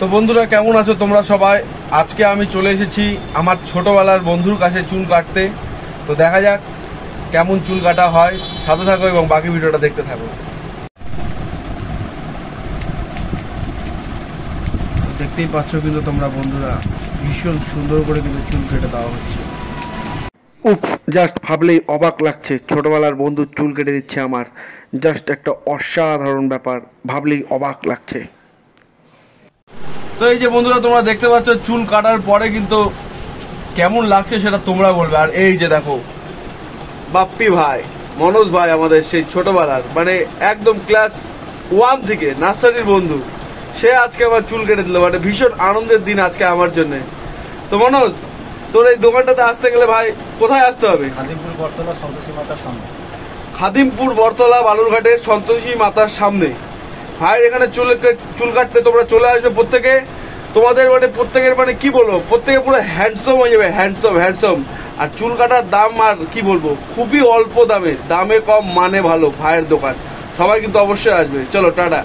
তো বন্ধুরা কেমন আছো তোমরা সবাই? আজকে আমি চলে এসেছি আমার ছোটবেলার বন্ধুর কাছে চুল কাটতে। তো দেখা যাক কেমন চুল কাটা হয়, সাথে থাকো এবং বাকি ভিডিওটা দেখতে থাকো। দেখতেই পাচ্ছ কিন্তু তোমরা বন্ধুরা, ভীষণ সুন্দর করে কিন্তু চুল কেটে দেওয়া হচ্ছে। উফ, জাস্ট ভাবলেই অবাক লাগছে, ছোটবেলার বন্ধু চুল কেটে দিচ্ছে আমার। জাস্ট একটা অসাধারণ ব্যাপার, ভাবলেই অবাক লাগছে। তো এই যে বন্ধুরা তোমরা দেখতে পাচ্ছ চুল কাটার পরে কিন্তু কেমন লাগছে সেটা তোমরা বলবে। আর এই যে দেখো বাপ্পি ভাই, মনোজ ভাই, আমাদের সেই ছোটবেলার মানে একদম ক্লাস 1 থেকে নার্সারির বন্ধু, সে আজকে আমার চুল কেটে দিল। মানে ভীষণ আনন্দের দিন আজকে আমার জন্য। তো মনোজ, তোর এই দোকানটাতে আসতে গেলে ভাই কোথায় আসতে হবে? খাদিমপুর বরতলা সন্তোষী মাতার সামনে। খাদিমপুর বরতলা বালুরঘাটের সন্তোষী মাতার সামনে ভাইয়ের এখানে চুল কাটতে তোমরা চলে আসবে প্রত্যেকে। তোমাদের মানে প্রত্যেকের মানে কি বলবো, প্রত্যেকে পুরো হ্যান্ডসম হয়ে যাবে, হ্যান্ডসম। আর চুল কাটার দাম আর কি বলবো, খুবই অল্প দামে কম, মানে ভালো ভাইয়ের দোকান। সবাই কিন্তু অবশ্যই আসবে। চলো টাটা।